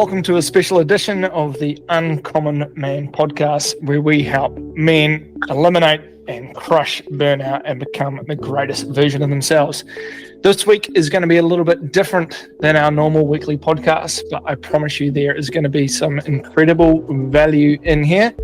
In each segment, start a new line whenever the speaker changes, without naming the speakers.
Welcome to a special edition of the Uncommon Man podcast, where we help men eliminate and crush burnout and become the greatest version of themselves. This week is going to be a little bit different than our normal weekly podcast, but I promise you there is going to be some incredible value in here,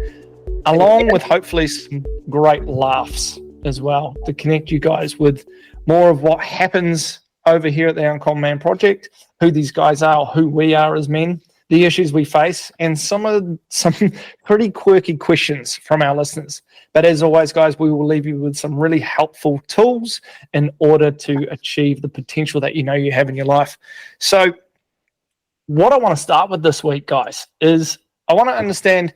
along with hopefully some great laughs as well, to connect you guys with more of what happens over here at the Uncommon Man Project, who these guys are, who we are as men, the issues we face, and some pretty quirky questions from our listeners. But as always, guys, we will leave you with some really helpful tools in order to achieve the potential that you know you have in your life. So what I want to start with this week, guys, is I want to understand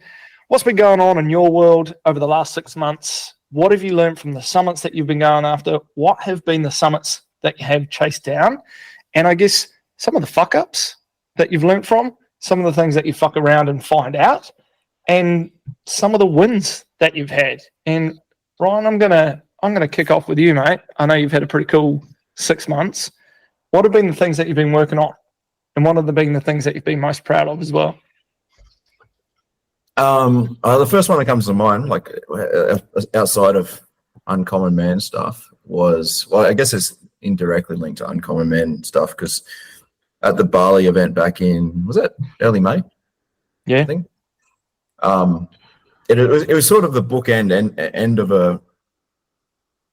what's been going on in your world over the last 6 months. What have you learned from the summits that you've been going after? What have been the summits that you have chased down? And I guess some of the fuck ups that you've learned from, some of the things that you fuck around and find out, and some of the wins that you've had. And Ryan, I'm gonna kick off with you, mate. I know you've had a pretty cool 6 months. What have been the things that you've been working on? And what have been the things that you've been most proud of as well?
The first one that comes to mind, like outside of Uncommon Man stuff, was, well, I guess it's indirectly linked to Uncommon Man stuff, because at the Bali event back in, was it early May?
Yeah.
I think. It was sort of the bookend end of a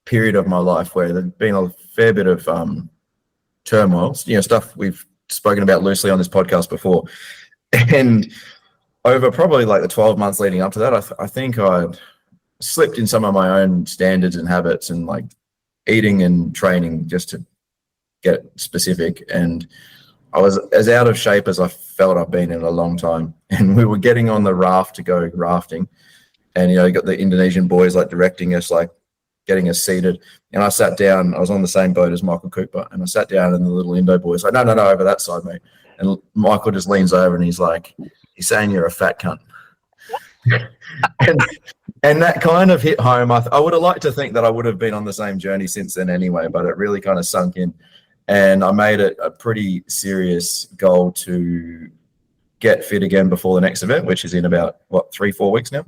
period of my life where there'd been a fair bit of turmoil, stuff we've spoken about loosely on this podcast before. And over probably like the 12 months leading up to that, I think I'd slipped in some of my own standards and habits, and like eating and training, just to get specific. And I was as out of shape as I felt I've been in a long time. And we were getting on the raft to go rafting, and you got the Indonesian boys like directing us, like getting us seated. And I sat down. I was on the same boat as Michael Cooper, and I sat down, and the little Indo boys like, no, over that side, mate. And Michael just leans over and he's like, "He's saying you're a fat cunt." and that kind of hit home. I would have liked to think that I would have been on the same journey since then anyway, but it really kind of sunk in. And I made it a pretty serious goal to get fit again before the next event, which is in about, 3-4 weeks now.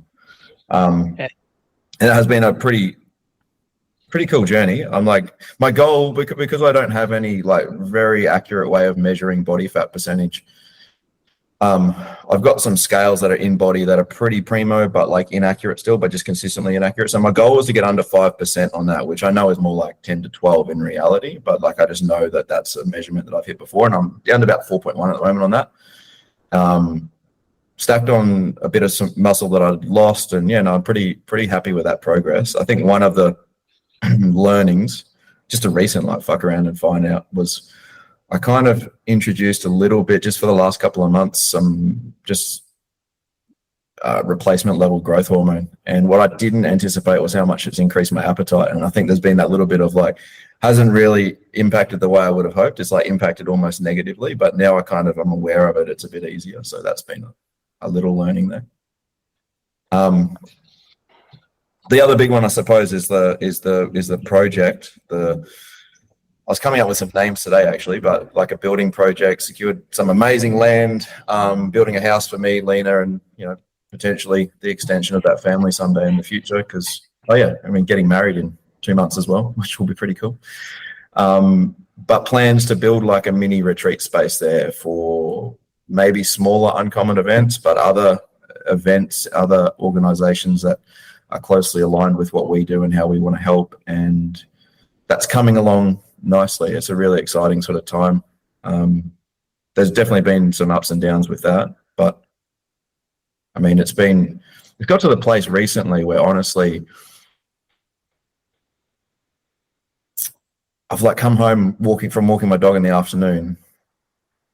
And it has been a pretty cool journey. I'm like, my goal, because I don't have any like very accurate way of measuring body fat percentage, I've got some scales that are in body that are pretty primo, but like inaccurate still, but just consistently inaccurate. So my goal was to get under 5% on that, which I know is more like 10 to 12 in reality, but like I just know that that's a measurement that I've hit before, and I'm down to about 4.1 at the moment on that. Stacked on a bit of some muscle that I'd lost, and I'm pretty happy with that progress. I think one of the learnings, just a recent like fuck around and find out, was I kind of introduced a little bit, just for the last couple of months, some just replacement level growth hormone. And what I didn't anticipate was how much it's increased my appetite. And I think there's been that little bit of like, hasn't really impacted the way I would have hoped. It's like impacted almost negatively, but now I'm aware of it. It's a bit easier. So that's been a little learning there. The other big one, I suppose, is the project. I was coming up with some names today, actually, but like a building project, secured some amazing land, building a house for me, Lena, and potentially the extension of that family someday in the future. Because getting married in 2 months as well, which will be pretty cool. But plans to build like a mini retreat space there for maybe smaller uncommon events, but other events, other organizations that are closely aligned with what we do and how we want to help. And that's coming along nicely. It's a really exciting sort of time. There's definitely been some ups and downs with that, but it's got to the place recently where honestly I've like come home walking my dog in the afternoon,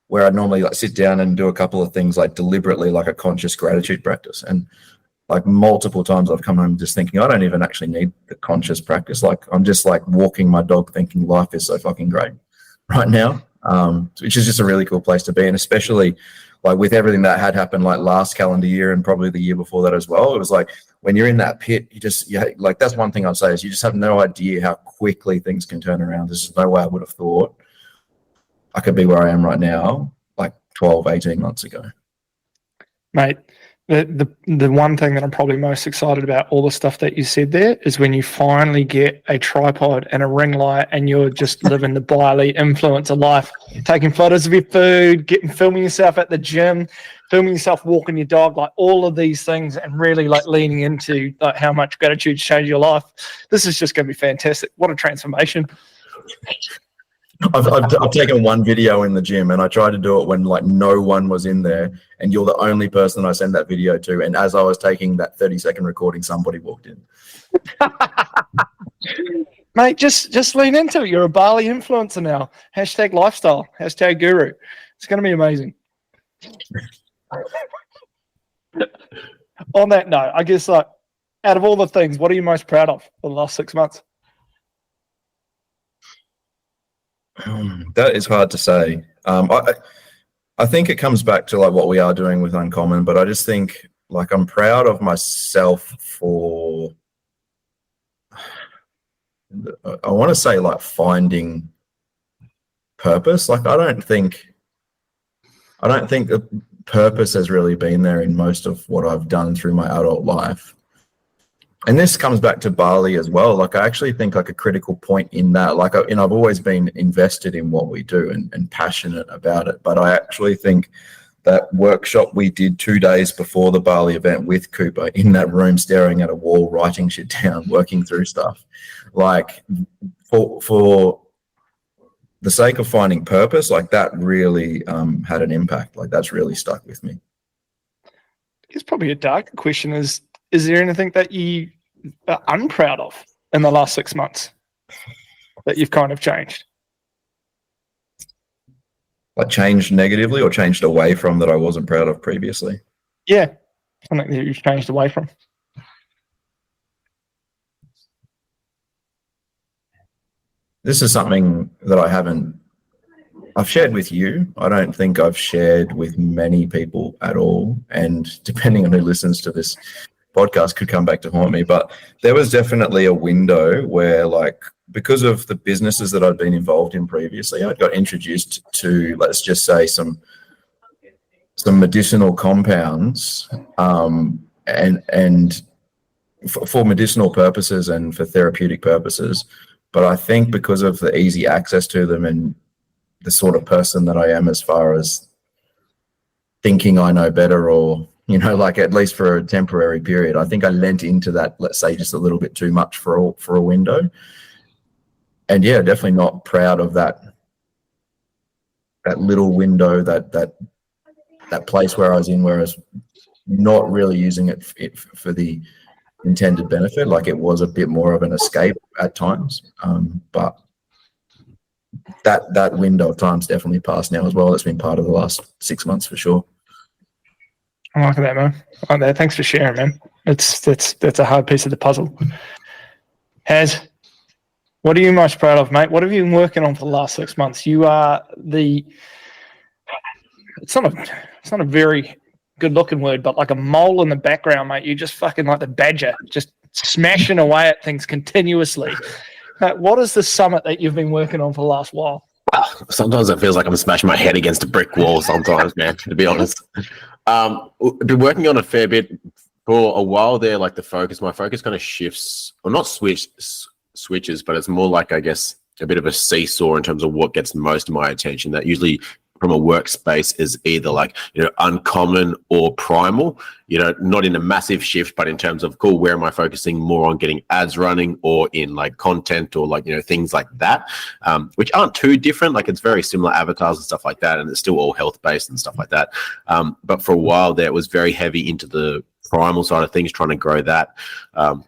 where I'd normally like sit down and do a couple of things like deliberately, like a conscious gratitude practice. And like multiple times I've come home just thinking, I don't even actually need the conscious practice. Like I'm just like walking my dog thinking life is so fucking great right now, which is just a really cool place to be. And especially like with everything that had happened like last calendar year and probably the year before that as well, it was like when you're in that pit, like that's one thing I'd say is you just have no idea how quickly things can turn around. There's no way I would have thought I could be where I am right now, like 12, 18 months ago.
Mate, the one thing that I'm probably most excited about all the stuff that you said there is when you finally get a tripod and a ring light and you're just living the Biley influencer life, taking photos of your food, filming yourself at the gym, filming yourself walking your dog, like all of these things, and really like leaning into like how much gratitude changed your life. This is just going to be fantastic. What a transformation.
I've taken one video in the gym, and I tried to do it when like no one was in there, and you're the only person I send that video to. And as I was taking that 30-second recording, somebody walked in.
Mate, just lean into it. You're a Bali influencer now. Hashtag lifestyle. Hashtag guru. It's going to be amazing. On that note, I guess like out of all the things, what are you most proud of for the last 6 months?
That is hard to say. I think it comes back to like what we are doing with Uncommon, but I just think like I'm proud of myself for, I want to say like finding purpose. Like I don't think the purpose has really been there in most of what I've done through my adult life. And this comes back to Bali as well. Like I actually think like a critical point in that, like, I've always been invested in what we do and passionate about it. But I actually think that workshop we did 2 days before the Bali event with Cooper in that room, staring at a wall, writing shit down, working through stuff, like for the sake of finding purpose, like that really had an impact. Like that's really stuck with me.
It's probably a darker question. Is there anything that you are unproud of in the last 6 months that you've kind of changed?
Like changed negatively or changed away from that I wasn't proud of previously?
Yeah, something that you've changed away from.
This is something that I've shared with you. I don't think I've shared with many people at all. And depending on who listens to this podcast could come back to haunt me. But there was definitely a window where, like, because of the businesses that I'd been involved in previously, I got introduced to, let's just say, some medicinal compounds, and for medicinal purposes and for therapeutic purposes. But I think because of the easy access to them and the sort of person that I am as far as thinking I know better, or, you know, like at least for a temporary period, I think I lent into that, let's say, just a little bit too much for a window. And yeah, definitely not proud of that little window, that place where I was in, where I was not really using it for the intended benefit. Like it was a bit more of an escape at times. But that window of time's definitely passed now as well. It's been part of the last 6 months for sure.
I like that, man. I like that. Thanks for sharing, man. That's a hard piece of the puzzle. Has, what are you most proud of, mate? What have you been working on for the last 6 months? You are it's not a very good looking word, but like a mole in the background, mate. You're just fucking like the badger, just smashing away at things continuously. What is the summit that you've been working on for the last while?
Sometimes it feels like I'm smashing my head against a brick wall sometimes, man, to be honest. I've been working on a fair bit for a while there. Like my focus kind of shifts, or not switches, but it's more like, I guess, a bit of a seesaw in terms of what gets most of my attention. That usually from a workspace is either like, you know, uncommon or primal, you know, not in a massive shift, but in terms of, cool, where am I focusing more on getting ads running, or in like content, or like, you know, things like that, which aren't too different. Like it's very similar avatars and stuff like that, and it's still all health based and stuff like that. But for a while there, it was very heavy into the primal side of things, trying to grow that.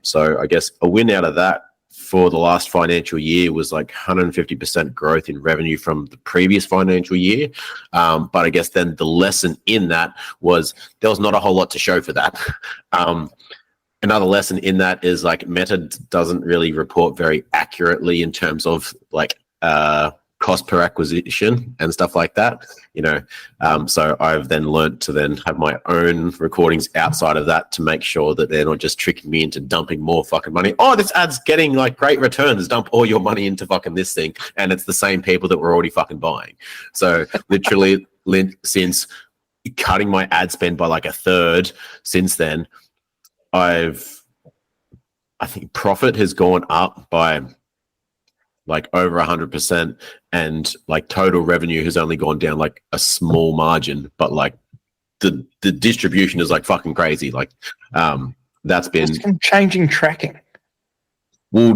So I guess a win out of that for the last financial year was like 150% growth in revenue from the previous financial year. But I guess then the lesson in that was there was not a whole lot to show for that. Another lesson in that is like Meta doesn't really report very accurately in terms of like cost per acquisition and stuff like that, you know. So I've then learned to then have my own recordings outside of that to make sure that they're not just tricking me into dumping more fucking money. Oh, this ad's getting like great returns, dump all your money into fucking this thing, and it's the same people that were already fucking buying. So literally since cutting my ad spend by like a third since then, I think profit has gone up by like over 100%, and like total revenue has only gone down like a small margin, but like the distribution is like fucking crazy. Like that's been
from changing tracking.
Well,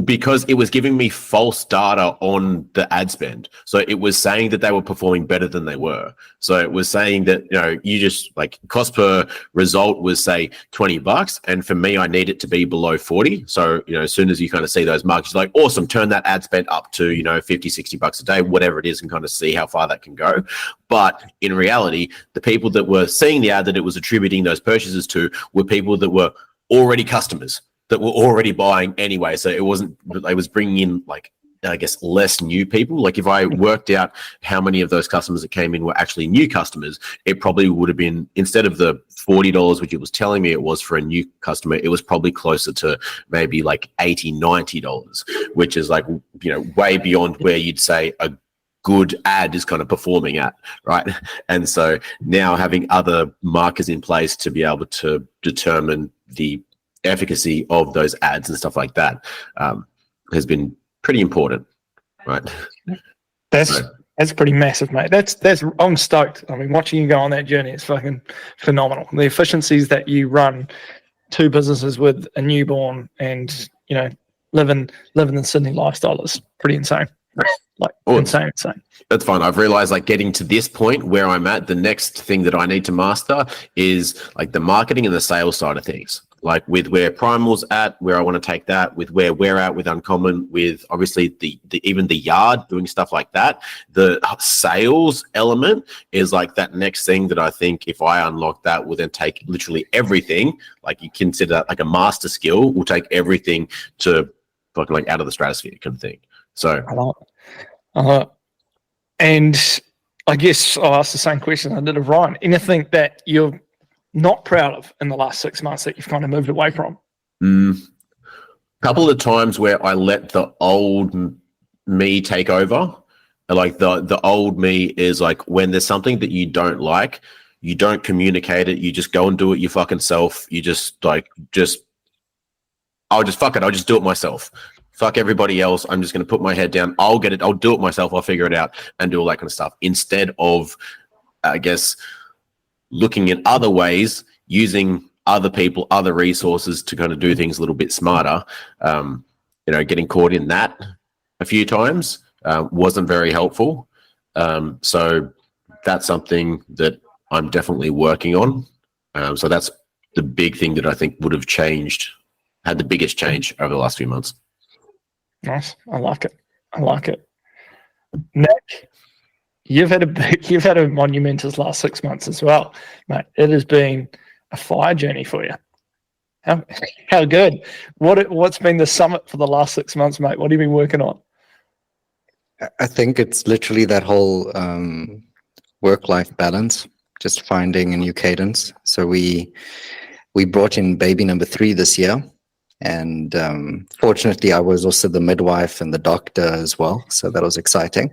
because it was giving me false data on the ad spend. So it was saying that they were performing better than they were. So it was saying that, you just like cost per result was say $20. And for me, I need it to be below 40. So, as soon as you kind of see those marks, you're like, awesome, turn that ad spend up to, $50-$60 a day, whatever it is, and kind of see how far that can go. But in reality, the people that were seeing the ad that it was attributing those purchases to were people that were already customers, that were already buying anyway. So it was bringing in like, I guess, less new people. Like if I worked out how many of those customers that came in were actually new customers, it probably would have been, instead of the $40, which it was telling me it was for a new customer, it was probably closer to maybe like $80, $90, which is like, way beyond where you'd say a good ad is kind of performing at, right? And so now having other markers in place to be able to determine the efficacy of those ads and stuff like that has been pretty important, right?
That's pretty massive, mate. I'm stoked. I mean, watching you go on that journey is fucking phenomenal. The efficiencies that you run two businesses with a newborn and living the Sydney lifestyle is pretty insane. Like insane.
That's fine. I've realized like getting to this point where I'm at, the next thing that I need to master is like the marketing and the sales side of things. Like with where Primal's at, where I want to take that, with where we're at with Uncommon, with obviously the even the yard, doing stuff like that. The sales element is like that next thing that I think if I unlock that will then take literally everything, like you consider that like a master skill, will take everything to fucking like out of the stratosphere kind of thing. So
I like it. And I guess I'll ask the same question I did of Ryan. Anything that you're not proud of in the last 6 months that you've kind of moved away from?
Couple of times where I let the old me take over. Like the old me is like when there's something that you don't like, you don't communicate it, you just go and do it your fucking self. You I'll just do it myself. Fuck everybody else. I'm just going to put my head down. I'll get it. I'll do it myself. I'll figure it out and do all that kind of stuff. Instead of, I guess, looking at other ways, using other people, other resources to kind of do things a little bit smarter. Getting caught in that a few times wasn't very helpful. So that's something that I'm definitely working on. So that's the big thing that I think would have had the biggest change over the last few months.
Nice. I like it. Nick, you've had a monumentous last 6 months as well, mate. It has been a fire journey for you. How good? What's been the summit for the last 6 months, mate? What have you been working on?
I think it's literally that whole work-life balance, just finding a new cadence. So we brought in baby number 3 this year. And fortunately, I was also the midwife and the doctor as well. So that was exciting.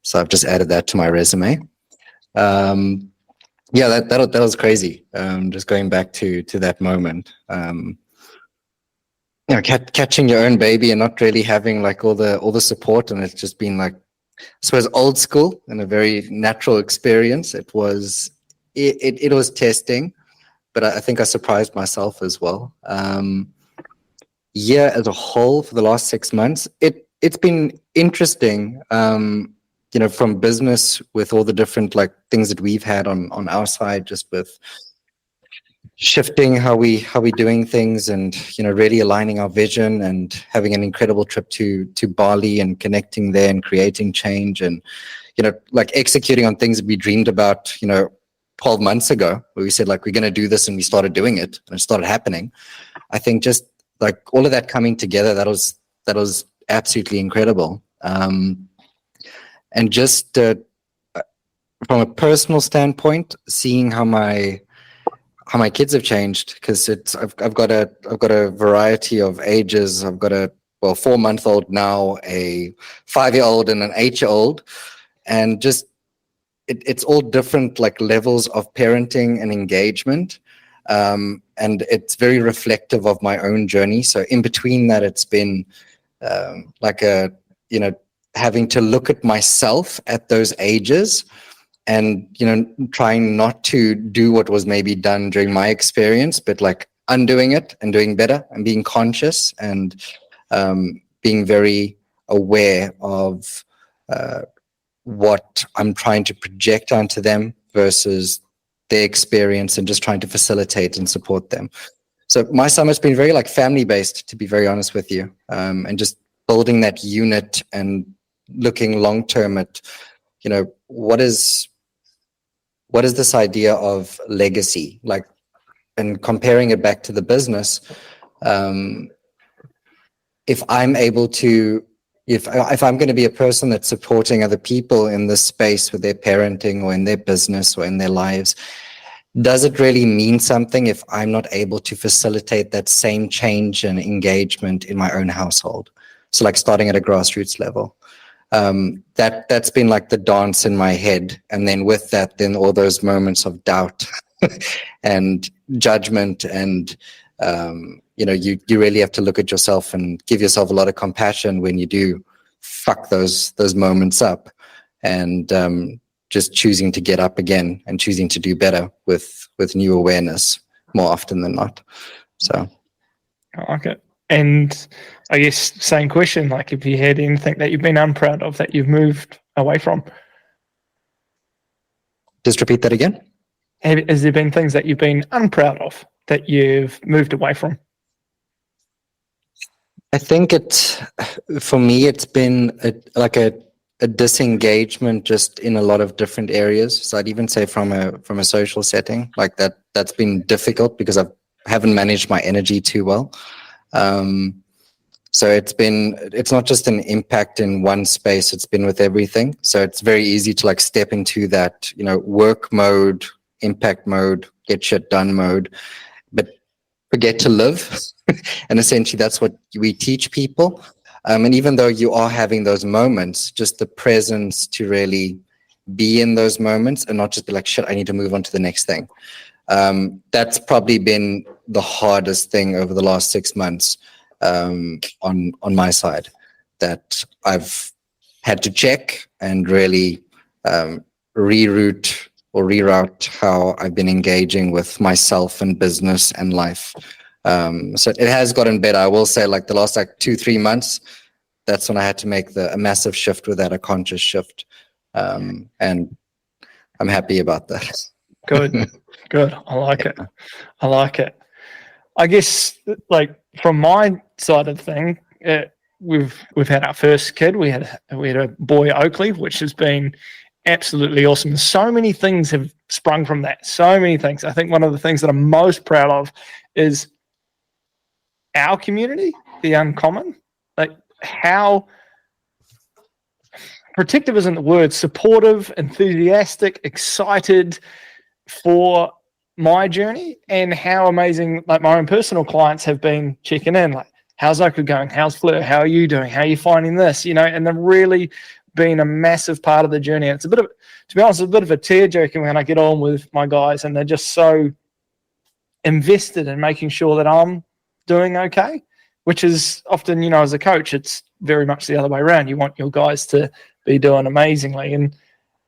So I've just added that to my resume. That was crazy. Just going back to that moment. Catching your own baby and not really having like all the support, and it's just been like, I suppose, old school and a very natural experience. It was testing, but I think I surprised myself as well. As a whole for the last 6 months, it's been interesting. From business with all the different like things that we've had on our side, just with shifting how we doing things, and really aligning our vision, and having an incredible trip to Bali and connecting there and creating change, and like executing on things that we dreamed about 12 months ago, where we said like we're going to do this, and we started doing it and it started happening. I think just like all of that coming together, that was absolutely incredible. And just from a personal standpoint, seeing how my kids have changed, because I've got a variety of ages. I've got a 4-month-old now, a 5-year-old, and an 8-year-old, and just it's all different like levels of parenting and engagement. And it's very reflective of my own journey. So in between that, it's been like having to look at myself at those ages and, trying not to do what was maybe done during my experience, but like undoing it and doing better and being conscious and being very aware of what I'm trying to project onto them versus their experience, and just trying to facilitate and support them. So my summer's been very like family based, to be very honest with you, and just building that unit and looking long term at, what is this idea of legacy like, and comparing it back to the business. If I'm able to, if I'm going to be a person that's supporting other people in this space with their parenting or in their business or in their lives, does it really mean something if I'm not able to facilitate that same change and engagement in my own household? So like starting at a grassroots level. That's been like the dance in my head. And then with that, then all those moments of doubt and judgment and, you really have to look at yourself and give yourself a lot of compassion when you do fuck those moments up, and just choosing to get up again and choosing to do better with new awareness more often than not. So
I like it. And I guess same question, like if you had anything that you've been unproud of that you've moved away from?
Just repeat that again.
Has there been things that you've been unproud of that you've moved away from?
I think for me, it's been a disengagement just in a lot of different areas. So I'd even say from a social setting, like that's been difficult because I haven't managed my energy too well. So it's not just an impact in one space, it's been with everything. So it's very easy to like step into that, work mode, impact mode, get shit done mode, but forget to live. And essentially that's what we teach people. And even though you are having those moments, just the presence to really be in those moments and not just be like, shit, I need to move on to the next thing. That's probably been the hardest thing over the last 6 months on my side, that I've had to check and really reroute how I've been engaging with myself and business and life. So it has gotten better. I will say like the last 2-3 months, that's when I had to make a massive shift with that, a conscious shift. And I'm happy about that.
Good. I like it. I guess like from my side of the thing, we've had our first kid. We had a boy, Oakley, which has been absolutely awesome. So many things have sprung from that. So many things. I think one of the things that I'm most proud of is our community, the Uncommon. Like how protective isn't the word, supportive, enthusiastic, excited for my journey, and how amazing like my own personal clients have been checking in, like how's Oakley going, how's Fleur, how are you doing, how are you finding this, and they've really been a massive part of the journey. And it's to be honest, a bit of a tear jerking when I get on with my guys and they're just so invested in making sure that I'm doing okay, which is often, as a coach, it's very much the other way around. You want your guys to be doing amazingly. And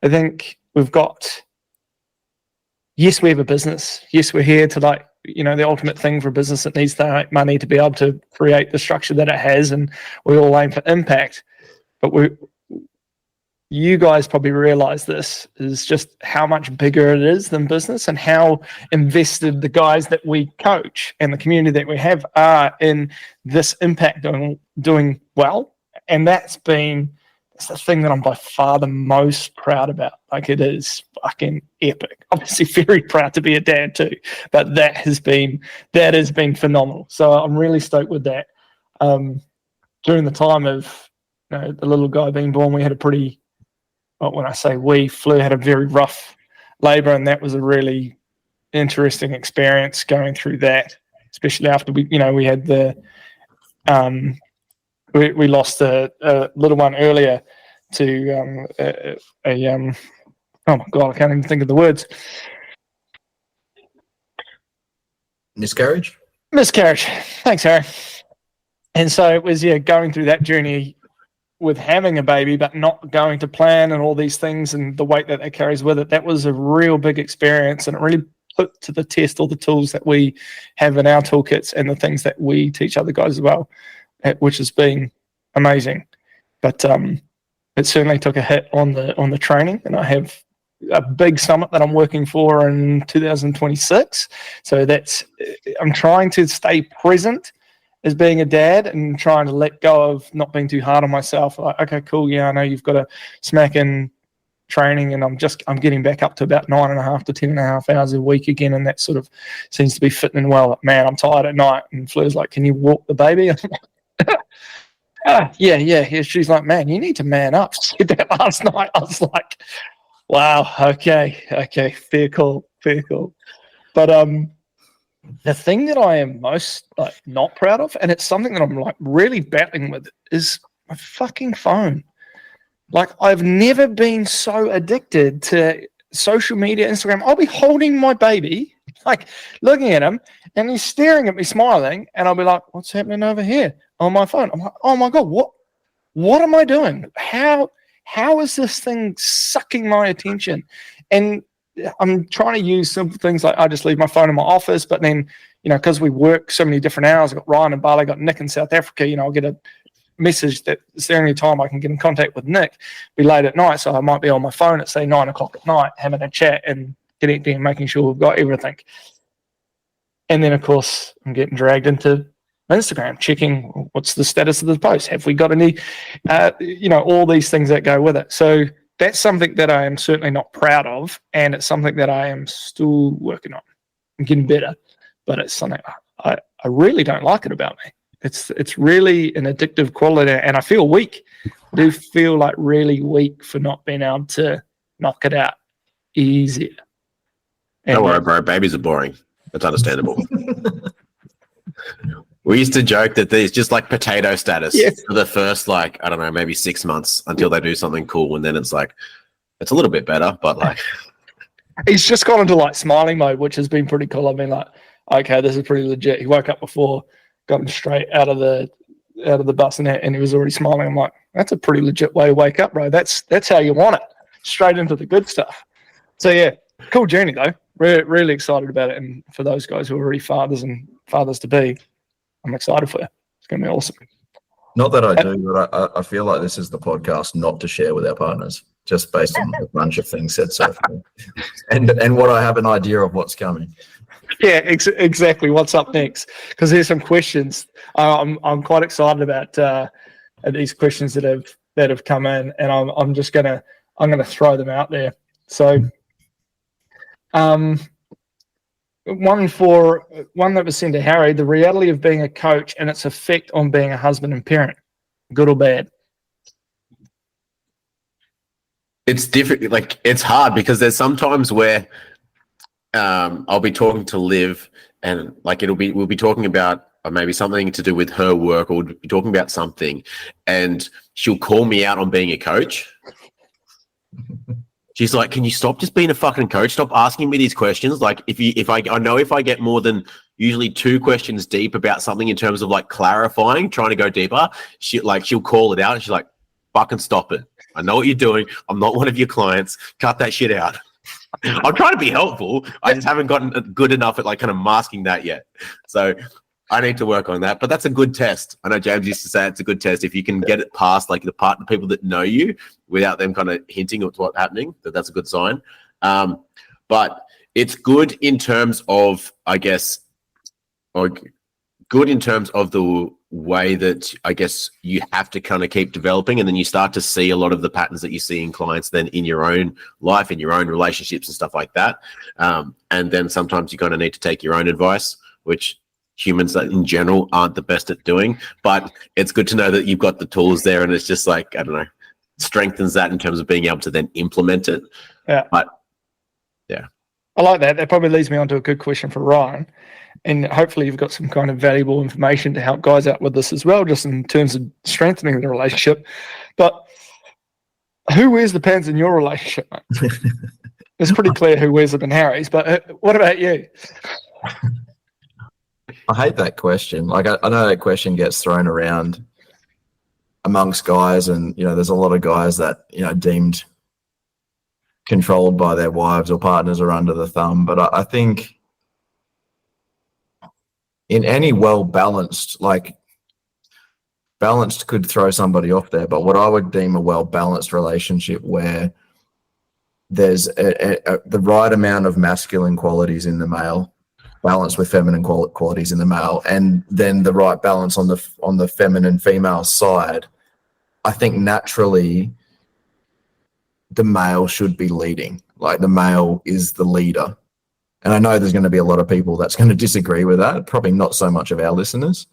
I think yes, we have a business. Yes, we're here to the ultimate thing for a business that needs to make money to be able to create the structure that it has. And we all aim for impact. But you guys probably realize this is just how much bigger it is than business, and how invested the guys that we coach and the community that we have are in this impact doing well. And that's the thing that I'm by far the most proud about. Like, it is fucking epic. Obviously very proud to be a dad too, but that has been phenomenal. So I'm really stoked with that. During the time of the little guy being born, we had a pretty, when I say Fleur had a very rough labor, and that was a really interesting experience going through that, especially after we had we lost a little one earlier to Oh my God, I can't even think of the words.
Miscarriage?
Miscarriage. Thanks, Harry. And so it was, going through that journey with having a baby, but not going to plan and all these things and the weight that carries with it. That was a real big experience, and it really put to the test all the tools that we have in our toolkits and the things that we teach other guys as well, which has been amazing. But it certainly took a hit on the training, and I have a big summit that I'm working for in 2026. So I'm trying to stay present as being a dad and trying to let go of not being too hard on myself. Like, okay, cool. Yeah, I know you've got to smack in training, and I'm getting back up to about 9.5 to 10.5 hours a week again. And that sort of seems to be fitting in well. Man, I'm tired at night. And Fleur's like, can you walk the baby? I'm like, yeah. She's like, man, you need to man up. She said that last night. I was like, wow, okay, fair call. But the thing that I am most not proud of, and it's something that I'm really battling with, is my fucking phone. I've never been so addicted to social media, Instagram. I'll be holding my baby, looking at him, and he's staring at me, smiling, and I'll be like, "What's happening over here on my phone?" I'm like, "Oh my God, what am I doing? How is this thing sucking my attention?" And I'm trying to use simple things like I just leave my phone in my office, but then, because we work so many different hours, I've got Ryan in Bali, I've got Nick in South Africa, I'll get a message that it's the only time I can get in contact with Nick, be late at night. So I might be on my phone at, say, 9 o'clock at night, having a chat and connecting and making sure we've got everything. And then, of course, I'm getting dragged into Instagram, checking what's the status of the post. Have we got any, all these things that go with it. So that's something that I am certainly not proud of, and it's something that I am still working on and getting better. But it's something I really don't like it about me. It's really an addictive quality, and I feel weak. I do feel really weak for not being able to knock it out easier. And
don't worry, bro. Babies are boring. That's understandable. We used to joke that there's just like potato status for the first, maybe 6 months until they do something cool. And then it's it's a little bit better, but
he's just gone into smiling mode, which has been pretty cool. I've been like, okay, this is pretty legit. He woke up before, got him straight out of the bus and he was already smiling. I'm like, that's a pretty legit way to wake up, bro. That's how you want it. Straight into the good stuff. So yeah, cool journey though. Really excited about it. And for those guys who are already fathers and fathers to be, I'm excited for you. It's going to be awesome.
Not that I do, but I feel like this is the podcast not to share with our partners, just based on a bunch of things said so far. And what I have an idea of what's coming.
Yeah, exactly. What's up next? Because there's some questions. I'm quite excited about these questions that have come in, and I'm gonna throw them out there. So, one that was sent to Harry: the reality of being a coach and its effect on being a husband and parent, good or bad.
it's different. It's hard because there's sometimes where I'll be talking to Liv and we'll be talking about maybe something to do with her work, or we'll be talking about something, and she'll call me out on being a coach. She's like, "Can you stop just being a fucking coach? Stop asking me these questions. If I get more than usually 2 questions deep about something in terms of clarifying, trying to go deeper, she'll call it out, and she's like, fucking stop it. I know what you're doing. I'm not one of your clients. Cut that shit out." I'm trying to be helpful. I just haven't gotten good enough at kind of masking that yet. So I need to work on that. But that's a good test. I know James used to say it's a good test. If you can get it past the people that know you without them kind of hinting at what's happening, that's a good sign. But it's good in terms of, I guess, or good in terms of the way that I guess you have to kind of keep developing, and then you start to see a lot of the patterns that you see in clients then in your own life, in your own relationships and stuff like that. And then sometimes you're going to need to take your own advice, which humans in general aren't the best at doing, but it's good to know that you've got the tools there, and it's just I don't know, strengthens that in terms of being able to then implement it.
Yeah.
But yeah.
I like that. That probably leads me on to a good question for Ryan. And hopefully you've got some kind of valuable information to help guys out with this as well, just in terms of strengthening the relationship. But Who wears the pants in your relationship, mate? It's pretty clear who wears them in Harry's, but what about you?
I hate that question. Like, I know that question gets thrown around amongst guys, and there's a lot of guys that deemed controlled by their wives or partners or under the thumb. But I think in any well-balanced, like, balanced could throw somebody off there, but what I would deem a well-balanced relationship where there's the right amount of masculine qualities in the male, balanced with feminine qualities in the male, and then the right balance on the feminine female side, I think naturally the male should be leading. Like, the male is the leader. And I know there's going to be a lot of people that's going to disagree with that, probably not so much of our listeners.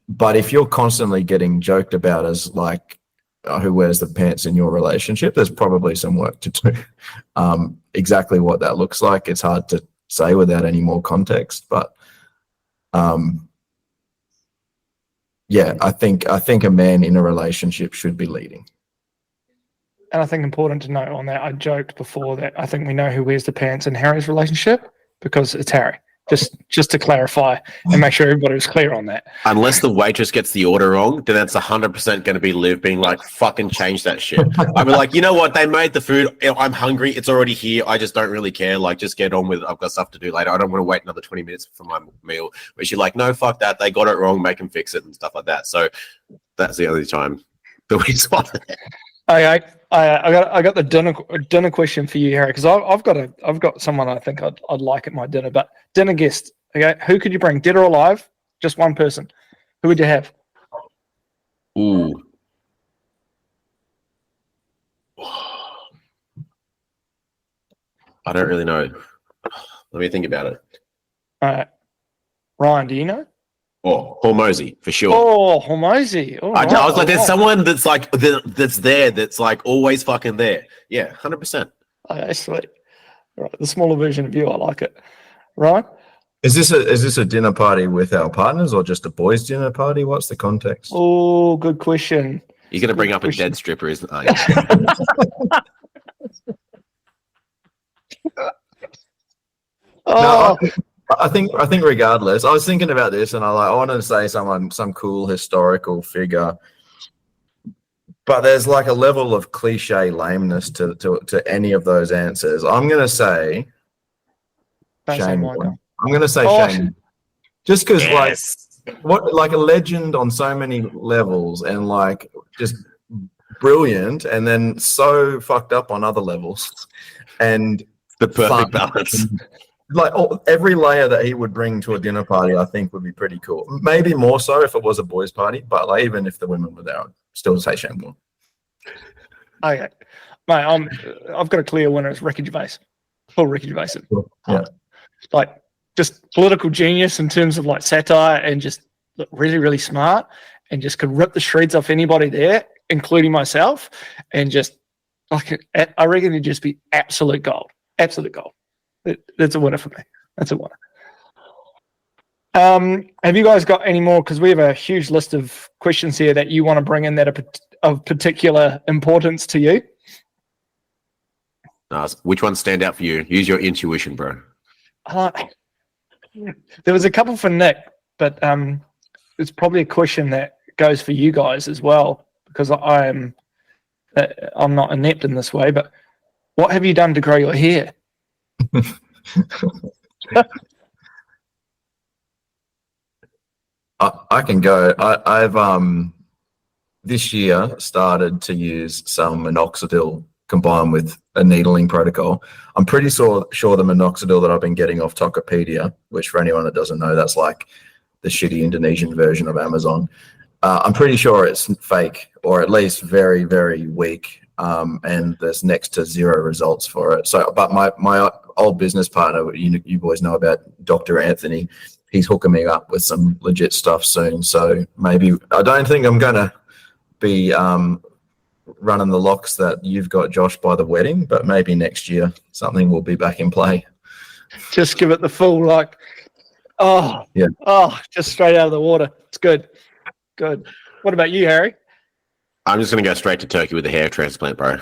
But if you're constantly getting joked about as like, who wears the pants in your relationship, there's probably some work to do. Exactly what that looks like, it's hard to say without any more context. But yeah, I think a man in a relationship should be leading.
And I think important to note on that, I joked before that I think we know who wears the pants in Harry's relationship because it's Harry. Just to clarify and make sure everybody was clear on that.
Unless the waitress gets the order wrong, then that's 100% going to be Liv being like, fucking change that shit. I'd be like, you know what? They made the food. I'm hungry. It's already here. I just don't really care. Like, just get on with it. I've got stuff to do later. I don't want to wait another 20 minutes for my meal. But she's like, no, fuck that. They got it wrong. Make them fix it and stuff like that. So that's the only time that we swap it.
I got the dinner question for you, Harry, because I've got someone I think I'd like at my dinner, but dinner guest. Okay, who could you bring, dead or alive? Just one person. Who would you have?
Ooh. I don't really know. Let me think about it.
Ryan, do you know?
Oh, Hormozy, for sure.
Oh, Hormozy. Oh,
I was like, there's someone that's like that's there, that's like always fucking there. Yeah, 100%.
Okay, sweet. All right, the smaller version of you, I like it. Ryan?
Is this a dinner party with our partners or just a boys' dinner party? What's the context?
Oh, good question.
You're going to bring up a dead stripper, isn't he?
No, I think regardless, I was thinking about this and I wanted to say some cool historical figure, but there's like a level of cliche lameness to any of those answers. I'm going to say Shane Warne. I'm going to say Shane, just because like a legend on so many levels and like just brilliant, and then so fucked up on other levels, and
the perfect balance.
Like every layer that he would bring to a dinner party, I think would be pretty cool. Maybe more so if it was a boys' party, but like even if the women were there, I'd still say Shane Warne.
Okay, mate, I've got a clear winner. It's Ricky Gervais. Full Ricky Gervais.
Yeah,
like just political genius in terms of like satire and just really, really smart, and just could rip the shreds off anybody there, including myself, and just like I reckon it'd just be absolute gold. Absolute gold. That's a winner for me. That's a winner. Have you guys got any more? Because we have a huge list of questions here that you want to bring in that are of particular importance to you.
Which ones stand out for you? Use your intuition, bro.
There was a couple for Nick, but it's probably a question that goes for you guys as well, because I'm not inept in this way. But what have you done to grow your hair?
I can go. I've this year started to use some minoxidil combined with a needling protocol. I'm pretty sure the minoxidil that I've been getting off Tokopedia, which for anyone that doesn't know, that's like the shitty Indonesian version of Amazon. I'm pretty sure it's fake, or at least very, very weak. And there's next to zero results for it. So, but my old business partner, you boys know about Dr. Anthony, he's hooking me up with some legit stuff soon. So maybe, I don't think I'm going to be running the locks that you've got, Josh, by the wedding, but maybe next year something will be back in play.
Just give it the full, just straight out of the water. It's good. Good. What about you, Harry?
I'm just gonna go straight to Turkey with a hair transplant, bro.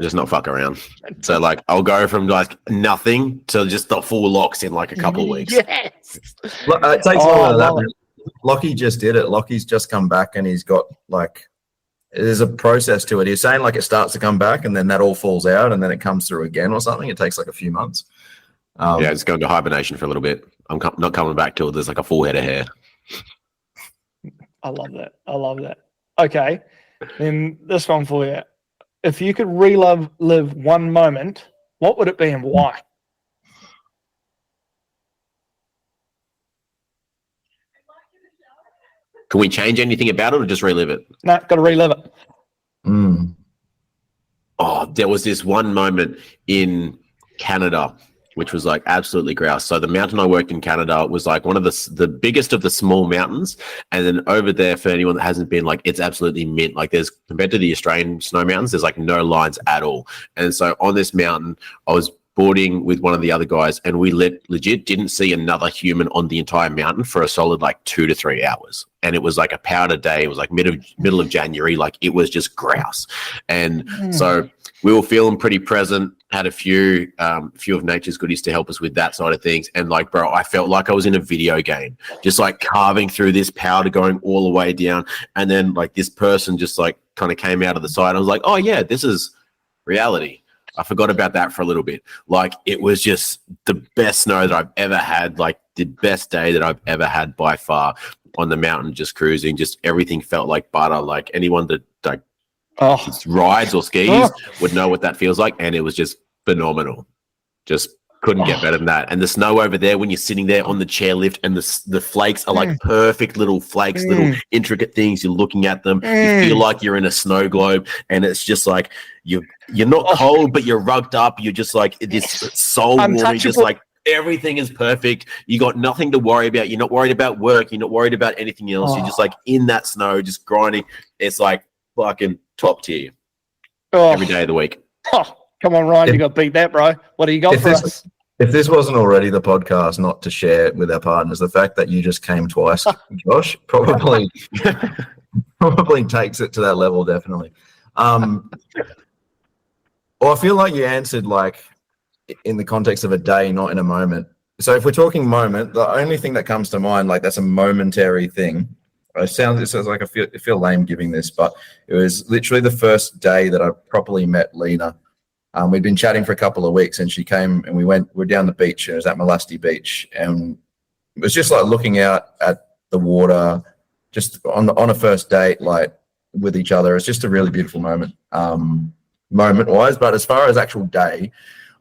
Just not fuck around. So like, I'll go from like nothing to just the full locks in like a couple of weeks.
Yes.
It takes longer than that. Man. Lockie just did it. Lockie's just come back and he's got like, there's a process to it. He's saying like it starts to come back and then that all falls out and then it comes through again or something. It takes like a few months.
Yeah, it's going to hibernation for a little bit. I'm not coming back till there's like a full head of hair.
I love that. Okay, then this one for you. If you could live one moment, what would it be and why?
Can we change anything about it or just relive it?
No, got to relive it.
Oh, there was this one moment in Canada which was like absolutely grouse. So the mountain I worked in Canada was like one of the biggest of the small mountains. And then over there, for anyone that hasn't been, like, it's absolutely mint. Like, there's, compared to the Australian snow mountains, there's like no lines at all. And so on this mountain, I was boarding with one of the other guys, and we legit didn't see another human on the entire mountain for a solid like 2 to 3 hours. And it was like a powder day. It was like middle of January. Like, it was just grouse. And so we were feeling pretty present, had a few of nature's goodies to help us with that side of things. And like, bro, I felt like I was in a video game, just like carving through this powder, going all the way down. And then like this person just like kind of came out of the side. I was like, oh yeah, this is reality. I forgot about that for a little bit. Like, it was just the best snow that I've ever had, like the best day that I've ever had by far on the mountain, just cruising. Just everything felt like butter. Like, anyone that like rides or skis would know what that feels like. And it was just phenomenal. Just couldn't get better than that. And the snow over there, when you're sitting there on the chairlift, and the flakes are like perfect little flakes, little intricate things. You're looking at them. You feel like you're in a snow globe, and it's just like you're not cold, but you're rugged up. You're just like this soul warming, just like everything is perfect. You got nothing to worry about. You're not worried about work. You're not worried about anything else. You're just like in that snow, just grinding. It's like fucking top tier every day of the week.
Come on, Ryan, you got to beat that, bro. What do you got for us?
If this wasn't already the podcast not to share with our partners, the fact that you just came twice, Josh, probably takes it to that level, definitely. Well, I feel like you answered like in the context of a day, not in a moment. So if we're talking moment, the only thing that comes to mind, like that's a momentary thing. It sounds like I feel lame giving this, but it was literally the first day that I properly met Lena. We'd been chatting for a couple of weeks, and she came and we're down the beach. It was at Molasti Beach, and it was just like looking out at the water, just on a first date, like with each other. It's just a really beautiful moment, moment-wise. But as far as actual day,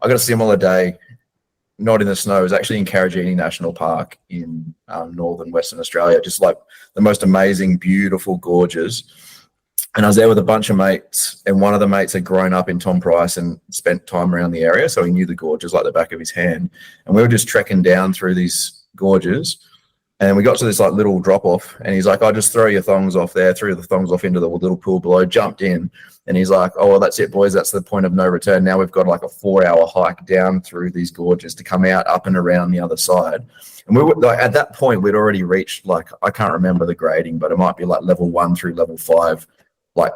I got a similar day, not in the snow. It was actually in Karajini National Park in northern Western Australia, just like the most amazing, beautiful gorges. And I was there with a bunch of mates, and one of the mates had grown up in Tom Price and spent time around the area, so he knew the gorges like the back of his hand. And we were just trekking down through these gorges, and we got to this like little drop-off, and he's like, "I'll just throw your thongs off there," threw the thongs off into the little pool below, jumped in, and he's like, "Oh, well, that's it, boys. That's the point of no return. Now we've got like a 4-hour hike down through these gorges to come out up and around the other side." And we were like, at that point, we'd already reached, like, I can't remember the grading, but it might be like level 1 through level 5, like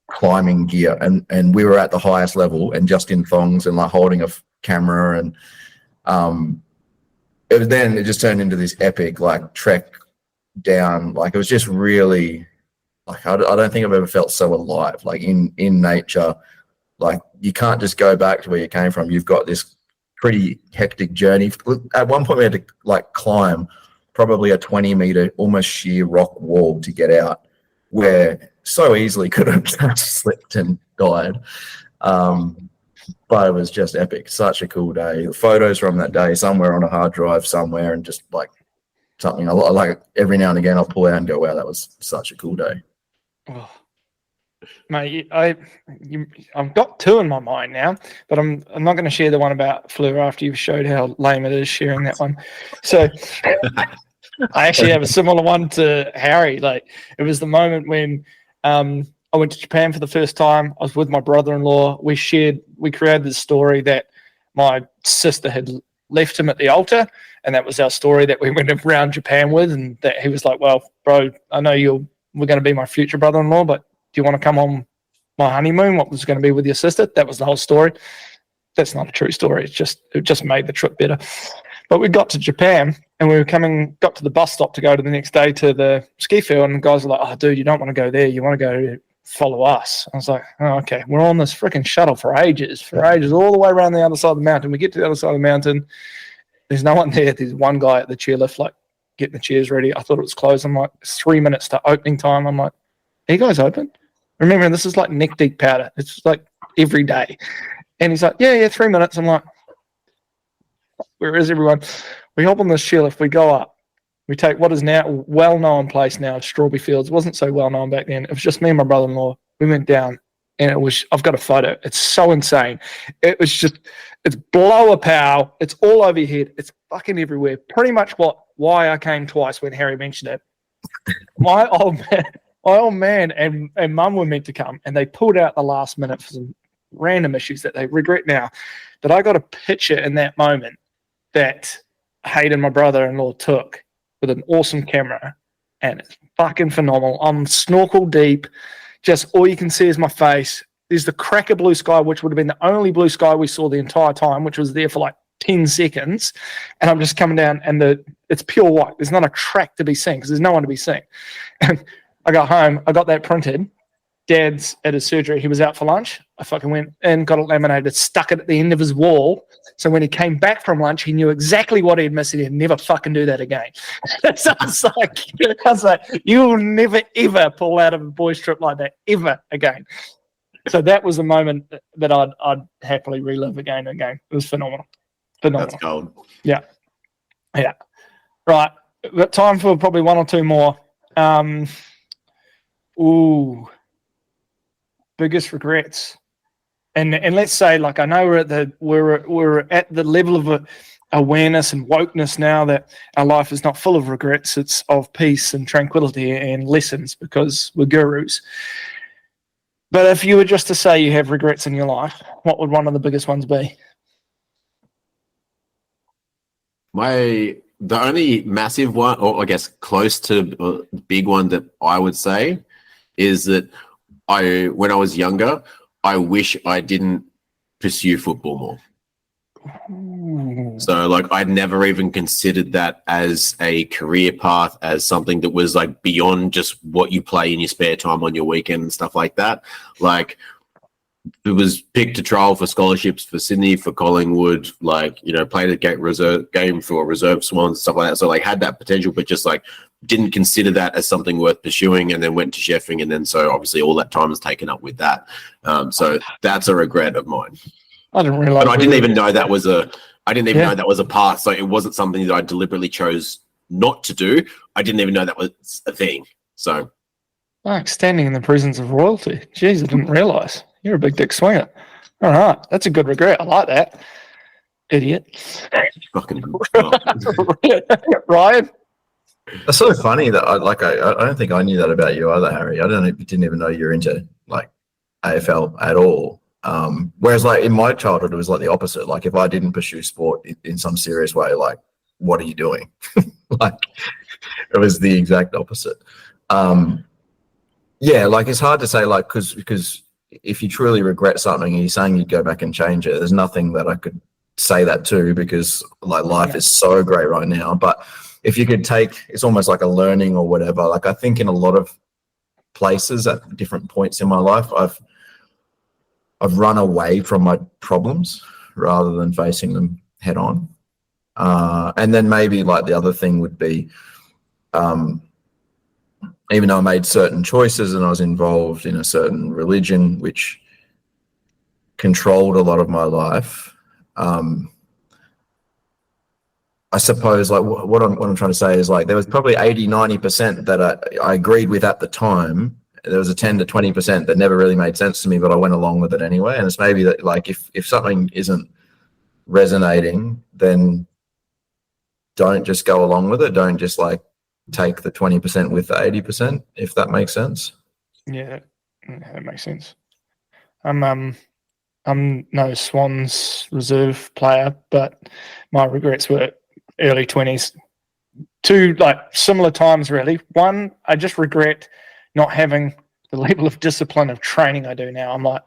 climbing gear, and we were at the highest level and just in thongs and like holding a camera, and it just turned into this epic like trek down. Like, it was just really like I don't think I've ever felt so alive, like in nature. Like, you can't just go back to where you came from. You've got this pretty hectic journey. At one point we had to like climb probably a 20-meter almost sheer rock wall to get out, where so easily could have just slipped and died. But it was just epic. Such a cool day. The photos from that day somewhere on a hard drive somewhere, and just like something I like every now and again I'll pull out and go, wow, that was such a cool day.
Oh, mate, I've got 2 in my mind now, but I'm not going to share the one about flu after you've showed how lame it is sharing that one. So I actually have a similar one to Harry. Like, it was the moment when I went to Japan for the first time. I was with my brother-in-law. We created this story that my sister had left him at the altar, and that was our story that we went around Japan with. And that he was like, "Well, bro, I know we're going to be my future brother-in-law, but you want to come on my honeymoon? What was going to be with your sister? That was the whole story. That's not a true story. It just made the trip better. But we got to Japan and got to the bus stop to go to the next day to the ski field, and the guys were like, "Oh, dude, you don't want to go there. You want to go follow us." I was like, "Oh, okay." We're on this freaking shuttle for ages, all the way around the other side of the mountain. We get to the other side of the mountain. There's no one there. There's one guy at the chairlift, like, getting the chairs ready. I thought it was closed. I'm like, 3 minutes to opening time. I'm like, "Are you guys open?" Remember, this is like neck deep powder. It's like every day. And he's like, yeah, 3 minutes. I'm like, where is everyone? We hop on this chairlift. We go up. We take what is now a well-known place now, Strawberry Fields. It wasn't so well-known back then. It was just me and my brother-in-law. We went down, and I've got a photo. It's so insane. It's blower power. It's all over your head. It's fucking everywhere. Pretty much why I came twice when Harry mentioned it. My old man and mum were meant to come, and they pulled out the last minute for some random issues that they regret now. But I got a picture in that moment that Hayden, my brother-in-law, took with an awesome camera, and it's fucking phenomenal. I'm snorkel deep. Just all you can see is my face. There's the crack of blue sky, which would have been the only blue sky we saw the entire time, which was there for like 10 seconds. And I'm just coming down, and it's pure white. There's not a track to be seen because there's no one to be seen. And I got home. I got that printed. Dad's at his surgery. He was out for lunch. I fucking went and got it laminated, stuck it at the end of his wall. So when he came back from lunch, he knew exactly what he had missed, and he'd never fucking do that again. So I was like, you will never, ever pull out of a boys' trip like that, ever again. So that was the moment that I'd happily relive again and again. It was phenomenal.
That's gold.
Yeah. Right. We've got time for probably one or two more. Biggest regrets, and let's say, like, I know we're at the level of awareness and wokeness now that our life is not full of regrets. It's of peace and tranquility and lessons because we're gurus. But if you were just to say you have regrets in your life, what would one of the biggest ones be?
The only massive one, or I guess close to a big one that I would say, is that when I was younger, I wish I didn't pursue football more.
Ooh.
So, like, I'd never even considered that as a career path, as something that was like beyond just what you play in your spare time on your weekend and stuff like that. Like, it was picked to trial for scholarships for Sydney, for Collingwood, like, played a game for reserve Swans, stuff like that. So, like, had that potential, but just like didn't consider that as something worth pursuing, and then went to chefing, and then so obviously all that time is taken up with that. So that's a regret of mine.
I didn't realize.
But I didn't even know that was a path. So it wasn't something that I deliberately chose not to do. I didn't even know that was a thing. So,
like standing in the presence of royalty. Jeez, I didn't realize. You're a big dick swinger. All right, that's a good regret. I like that. Idiot.
Fucking
Ryan.
It's so funny that I don't think I knew that about you either, Harry. Didn't even know you're into like AFL at all. Whereas like in my childhood, it was like the opposite. Like if I didn't pursue sport in some serious way, like, what are you doing? Like it was the exact opposite. Yeah, like it's hard to say, like, because if you truly regret something and you're saying you'd go back and change it, there's nothing that I could say that to, because like life is so great right now. But if you could it's almost like a learning or whatever. Like I think in a lot of places at different points in my life, I've run away from my problems rather than facing them head on. And then maybe like the other thing would be, even though I made certain choices and I was involved in a certain religion which controlled a lot of my life, I suppose like what I'm trying to say is like there was probably 80-90% that I agreed with at the time. There was a 10 to 20% that never really made sense to me, but I went along with it anyway. And it's maybe that like if something isn't resonating, then don't just go along with it. Don't just like take the 20% with the 80%, if that makes sense.
Yeah, that makes sense. I'm no Swans reserve player, but my regrets were early 20s. Two like similar times really. One, I just regret not having the level of discipline of training I do now, I'm like,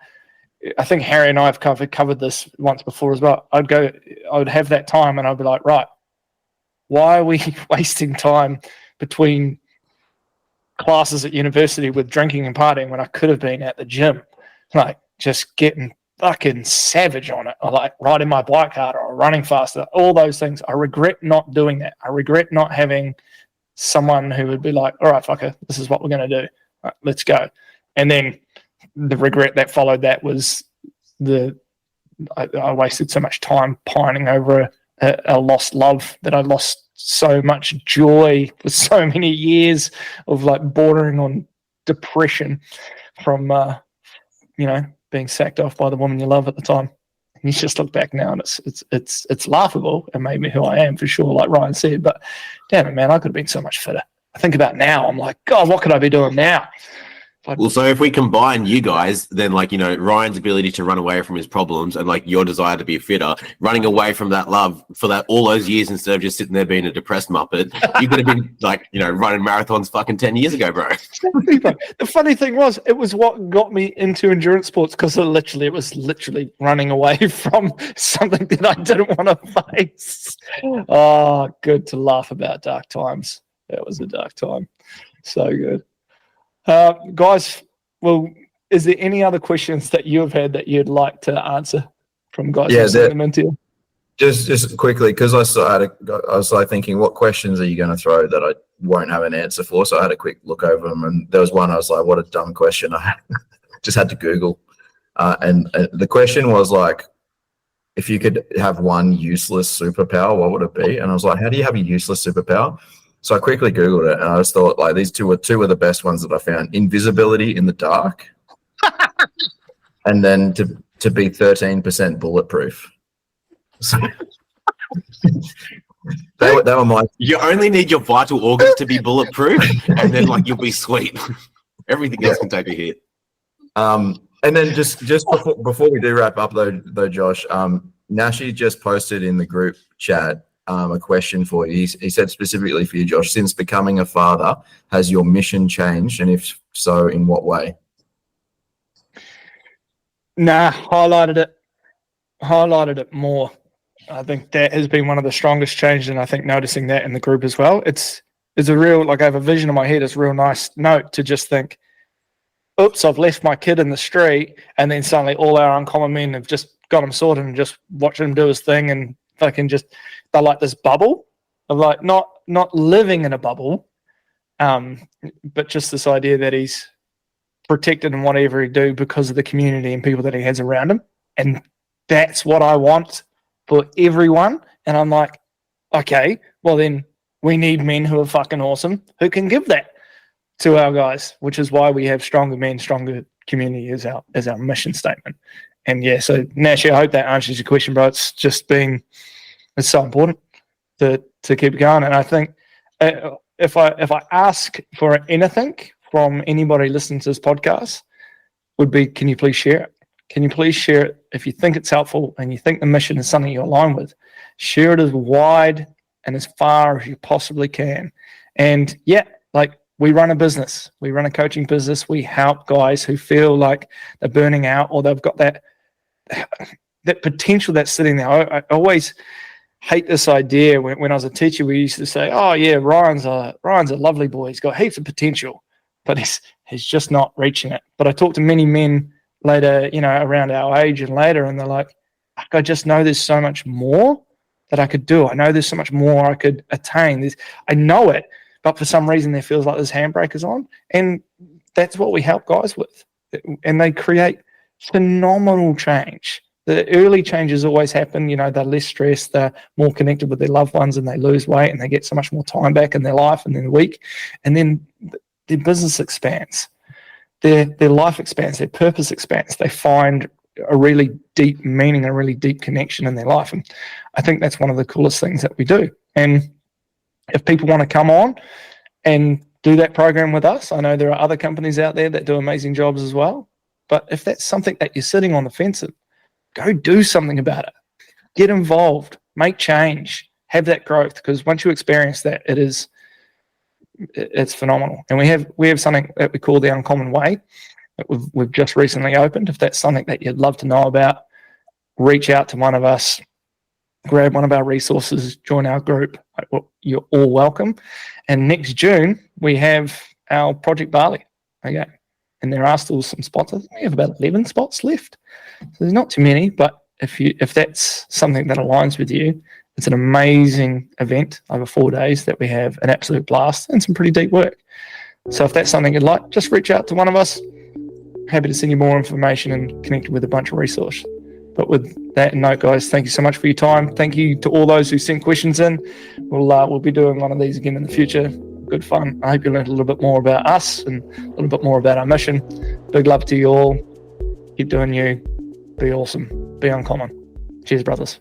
I think Harry and I have covered this once before as well. I would have that time and I'd be like, right, why are we wasting time between classes at university with drinking and partying when I could have been at the gym, like just getting fucking savage on it, or like riding my bike harder or running faster, all those things. I regret not doing that. I regret not having someone who would be like, all right, fucker, this is what we're going to do. Right, let's go. And then the regret that followed that was I wasted so much time pining over a lost love, that I lost so much joy for so many years of like bordering on depression from being sacked off by the woman you love at the time. And you just look back now and it's laughable. It made me who I am for sure, like Ryan said, but damn it, man, I could have been so much fitter. I think about now, I'm like, God, what could I be doing now?
Well, so if we combine you guys, then Ryan's ability to run away from his problems and like your desire to be fitter, running away from that love for that all those years instead of just sitting there being a depressed muppet, you could have been running marathons fucking 10 years ago, bro.
The funny thing was, it was what got me into endurance sports, because it was literally running away from something that I didn't want to face. Oh, good to laugh about dark times. That was a dark time. So good. Guys, well, is there any other questions that you have had that you'd like to answer from guys?
Yeah,
them into you?
Just quickly, because I was like thinking, what questions are you going to throw that I won't have an answer for? So I had a quick look over them, and there was one I was like, what a dumb question. I just had to Google, and the question was like, if you could have one useless superpower, what would it be? And I was like, how do you have a useless superpower? So I quickly Googled it, and I just thought, like, these two of the best ones that I found: invisibility in the dark, and then to be 13% bulletproof. So they were my.
You only need your vital organs to be bulletproof, and then you'll be sweet. Everything else can take a hit.
And then just before we do wrap up though, Josh, Nashi just posted in the group chat a question for you. He said specifically for you, Josh, since becoming a father, has your mission changed? And if so, in what way?
Nah, highlighted it more. I think that has been one of the strongest changes, and I think noticing that in the group as well. It's a real, I have a vision in my head. It's a real nice note to just think, oops, I've left my kid in the street, and then suddenly all our uncommon men have just got him sorted and just watching him do his thing, and fucking they're like this bubble of like not living in a bubble, but just this idea that he's protected in whatever he do because of the community and people that he has around him. And that's what I want for everyone. And I'm like, okay, well then we need men who are fucking awesome who can give that to our guys, which is why we have stronger men, stronger community as our mission statement. And yeah, so Nash, I hope that answers your question, bro. It's so important to keep going. And I think if I ask for anything from anybody listening to this podcast, would be, can you please share it? Can you please share it if you think it's helpful and you think the mission is something you align with? Share it as wide and as far as you possibly can. And yeah, we run a business. We run a coaching business. We help guys who feel like they're burning out, or they've got that potential that's sitting there. I always hate this idea. When I was a teacher, we used to say, oh yeah, Ryan's a lovely boy. He's got heaps of potential, but he's just not reaching it. But I talked to many men later, around our age and later, and they're like, I just know there's so much more that I could do. I know there's so much more I could attain. I know it, but for some reason there feels like there's handbrakers on. And that's what we help guys with. And they create phenomenal change. The early changes always happen, they're less stressed, they're more connected with their loved ones, and they lose weight and they get so much more time back in their life and their week. And then their business expands, their life expands, their purpose expands. They find a really deep meaning, a really deep connection in their life. And I think that's one of the coolest things that we do. And if people want to come on and do that program with us, I know there are other companies out there that do amazing jobs as well. But if that's something that you're sitting on the fence of, go do something about it. Get involved, make change, have that growth, because once you experience that, It's phenomenal. And we have something that we call the Uncommon Way that we've just recently opened. If that's something that you'd love to know about, reach out to one of us, grab one of our resources, join our group. You're all welcome. And next June, we have our Project Bali. Okay. And there are still some spots. I think we have about 11 spots left. So there's not too many, but if that's something that aligns with you, it's an amazing event over 4 days that we have an absolute blast and some pretty deep work. So if that's something you'd like, just reach out to one of us. Happy to send you more information and connect with a bunch of resources. But with that note, guys, thank you so much for your time. Thank you to all those who sent questions in. We'll be doing one of these again in the future. Good fun. I hope you learned a little bit more about us and a little bit more about our mission. Big love to you all. Keep doing you. Be awesome. Be uncommon. Cheers, brothers.